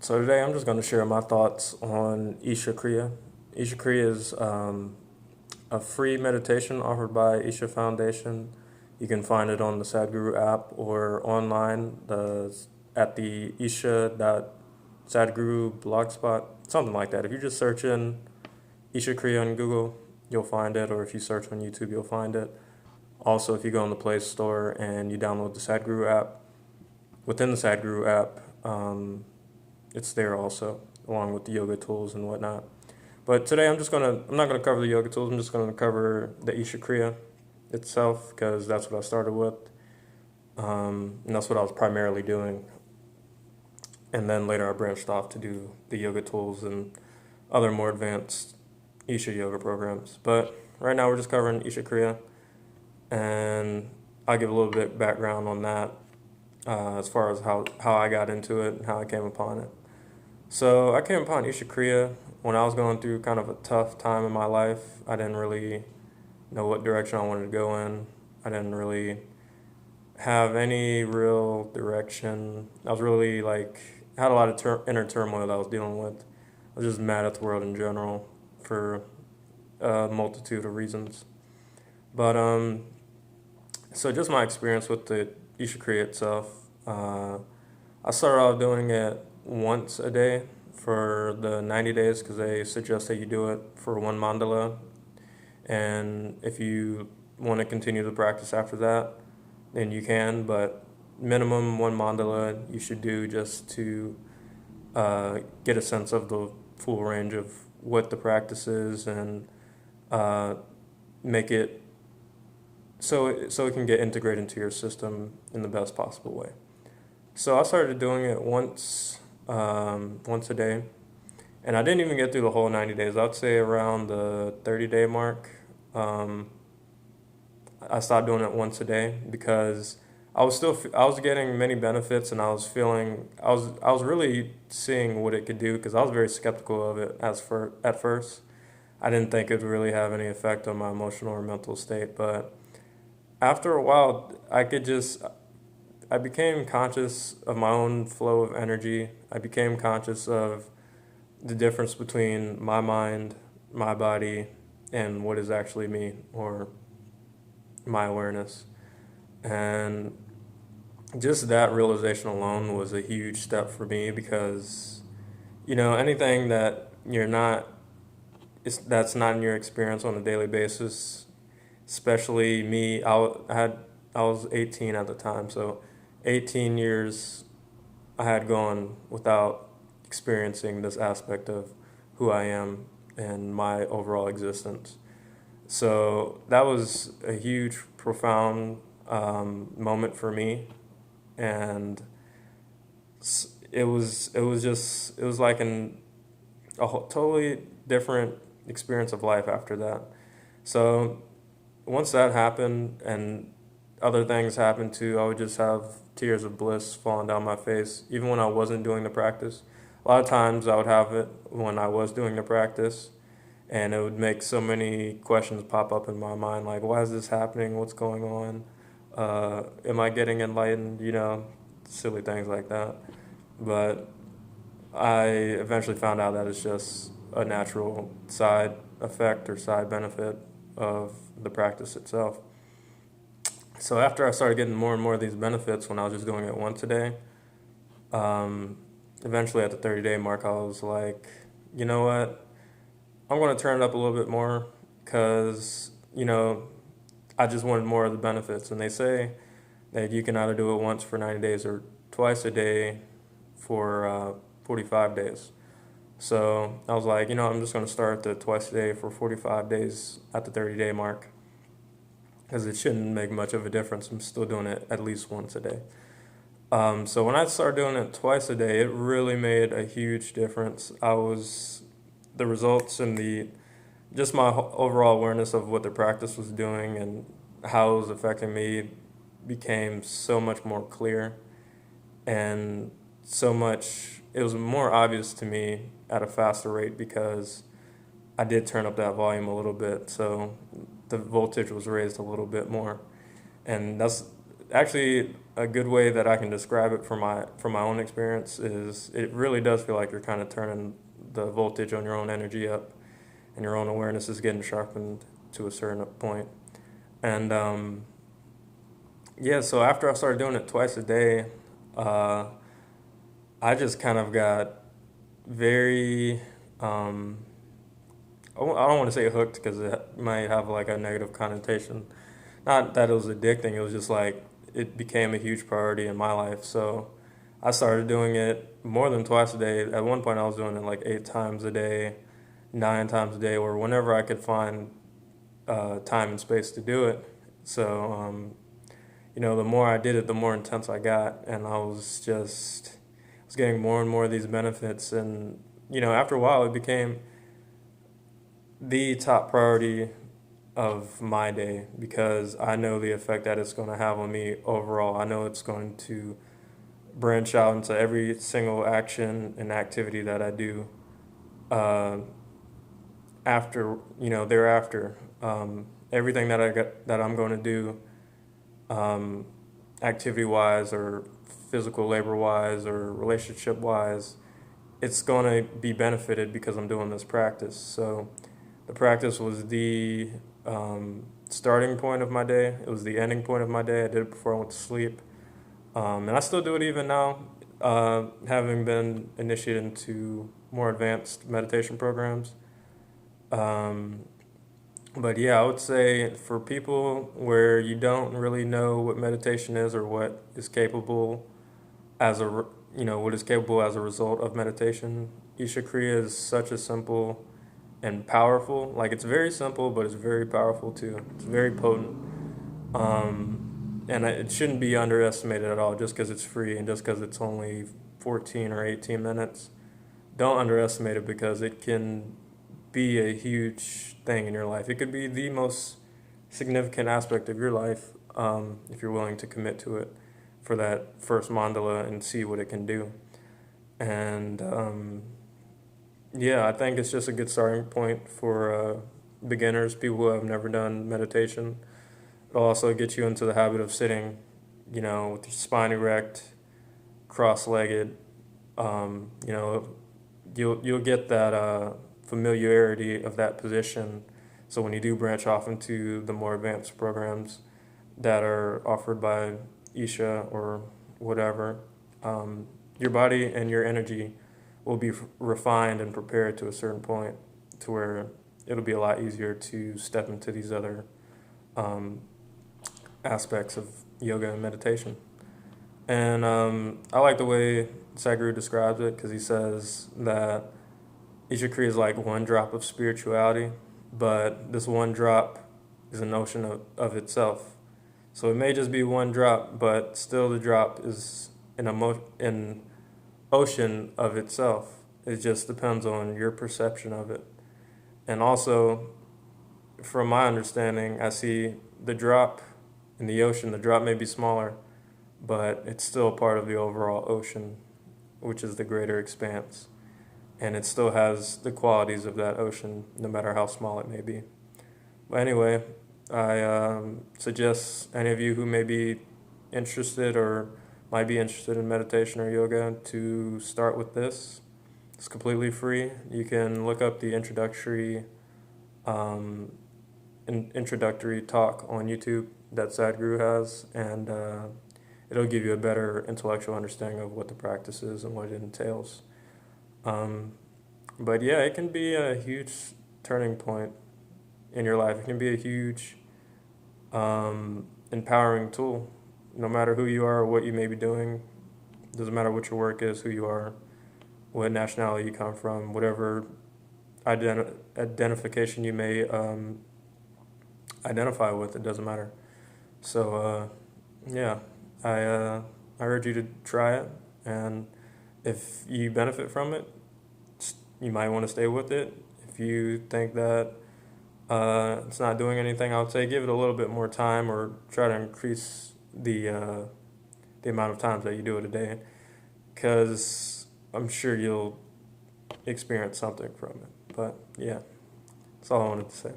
So today I'm just going to share my thoughts on Isha Kriya. Isha Kriya is a free meditation offered by Isha Foundation. You can find it on the Sadhguru app or online at the isha.sadhguru blogspot, something like that. If you just search in Isha Kriya on Google, you'll find it, or if you search on YouTube, you'll find it. Also, if you go on the Play Store and you download the Sadhguru app, within the Sadhguru app, it's there also, along with the yoga tools and whatnot. But today I'm not gonna cover the yoga tools. I'm just gonna cover the Isha Kriya itself because that's what I started with, and that's what I was primarily doing. And then later I branched off to do the yoga tools and other more advanced Isha yoga programs. But right now we're just covering Isha Kriya, and I'll give a little bit background on that as far as how I got into it and how I came upon it. So I came upon Isha Kriya when I was going through kind of a tough time in my life. I didn't really know what direction I wanted to go in. I didn't really have any real direction. I was really had a lot of inner turmoil that I was dealing with. I was just mad at the world in general for a multitude of reasons. But so just my experience with the Isha Kriya itself. I started off doing it once a day for the 90 days because they suggest that you do it for one mandala. And if you want to continue the practice after that, then you can, but minimum one mandala you should do just to get a sense of the full range of what the practice is and make it so it can get integrated into your system in the best possible way. So I started doing it once a day, and I didn't even get through the whole 90 days. I'd say around the 30-day mark, I stopped doing it once a day because I was getting many benefits, and I was really seeing what it could do because I was very skeptical of it at first. I didn't think it would really have any effect on my emotional or mental state, but after a while, I became conscious of my own flow of energy. I became conscious of the difference between my mind, my body, and what is actually me, or my awareness. And just that realization alone was a huge step for me because, anything that that's not in your experience on a daily basis, especially me, I was 18 at the time, so 18 years I had gone without experiencing this aspect of who I am and my overall existence. So that was a huge, profound moment for me, and it was like totally different experience of life after that. So once that happened and other things happened too, I would just have tears of bliss falling down my face, even when I wasn't doing the practice. A lot of times I would have it when I was doing the practice, and it would make so many questions pop up in my mind, like, why is this happening? What's going on? Am I getting enlightened? Silly things like that. But I eventually found out that it's just a natural side effect or side benefit of the practice itself. So after I started getting more and more of these benefits when I was just doing it once a day, eventually at the 30-day mark, I was like, you know what? I'm going to turn it up a little bit more because, I just wanted more of the benefits. And they say that you can either do it once for 90 days or twice a day for 45 days. So I was like, I'm just going to start the twice a day for 45 days at the 30-day mark because it shouldn't make much of a difference. I'm still doing it at least once a day. So when I started doing it twice a day, it really made a huge difference. The results and just my overall awareness of what the practice was doing and how it was affecting me became so much more clear, and it was more obvious to me at a faster rate because I did turn up that volume a little bit, so the voltage was raised a little bit more. And actually, a good way that I can describe it from my own experience is it really does feel like you're kind of turning the voltage on your own energy up, and your own awareness is getting sharpened to a certain point. And yeah, so after I started doing it twice a day, uh, I just kind of got very, um, I don't want to say hooked because it might have like a negative connotation. Not that it was addicting, it was just like it became a huge priority in my life. So I started doing it more than twice a day. At one point, I was doing it like 8 times a day, 9 times a day, or whenever I could find time and space to do it. So, the more I did it, the more intense I got, and I was getting more and more of these benefits. And, after a while, it became the top priority of my day because I know the effect that it's going to have on me overall. I know it's going to branch out into every single action and activity that I do uh, thereafter. Everything that I'm going to do, um, activity wise or physical labor wise or relationship wise, it's going to be benefited because I'm doing this practice. So the practice was the starting point of my day. It was the ending point of my day. I did it before I went to sleep. And I still do it even now, having been initiated into more advanced meditation programs. Um, but yeah, I would say for people where you don't really know what meditation is or what is capable what is capable as a result of meditation, Isha Kriya is such a simple and powerful. Like it's very simple, but it's very powerful too. It's very potent. And it shouldn't be underestimated at all just because it's free and just because it's only 14 or 18 minutes. Don't underestimate it because it can be a huge thing in your life. It could be the most significant aspect of your life if you're willing to commit to it for that first mandala and see what it can do. And yeah, I think it's just a good starting point for beginners, people who have never done meditation. It'll also get you into the habit of sitting, with your spine erect, cross-legged. You know, you'll get that familiarity of that position. So when you do branch off into the more advanced programs that are offered by Isha or whatever, your body and your energy will be refined and prepared to a certain point to where it'll be a lot easier to step into these other um, aspects of yoga and meditation. And I like the way Sadhguru describes it because he says that Isha Kriya is like one drop of spirituality, but this one drop is an ocean of itself. So it may just be one drop, but still the drop is an ocean of itself. It just depends on your perception of it. And also, from my understanding, I see the drop in the ocean. The drop may be smaller, but it's still part of the overall ocean, which is the greater expanse. And it still has the qualities of that ocean, no matter how small it may be. But anyway, I suggest any of you who may be interested or might be interested in meditation or yoga to start with this. It's completely free. You can look up the introductory talk on YouTube that Sadhguru has, and it'll give you a better intellectual understanding of what the practice is and what it entails. But yeah, it can be a huge turning point in your life. It can be a huge empowering tool, no matter who you are or what you may be doing. Doesn't matter what your work is, who you are, what nationality you come from, whatever identification you may identify with. It doesn't matter. So yeah, I urge you to try it, and if you benefit from it, you might want to stay with it. If you think that it's not doing anything, I would say give it a little bit more time or try to increase the amount of times that you do it a day, because I'm sure you'll experience something from it. But yeah, that's all I wanted to say.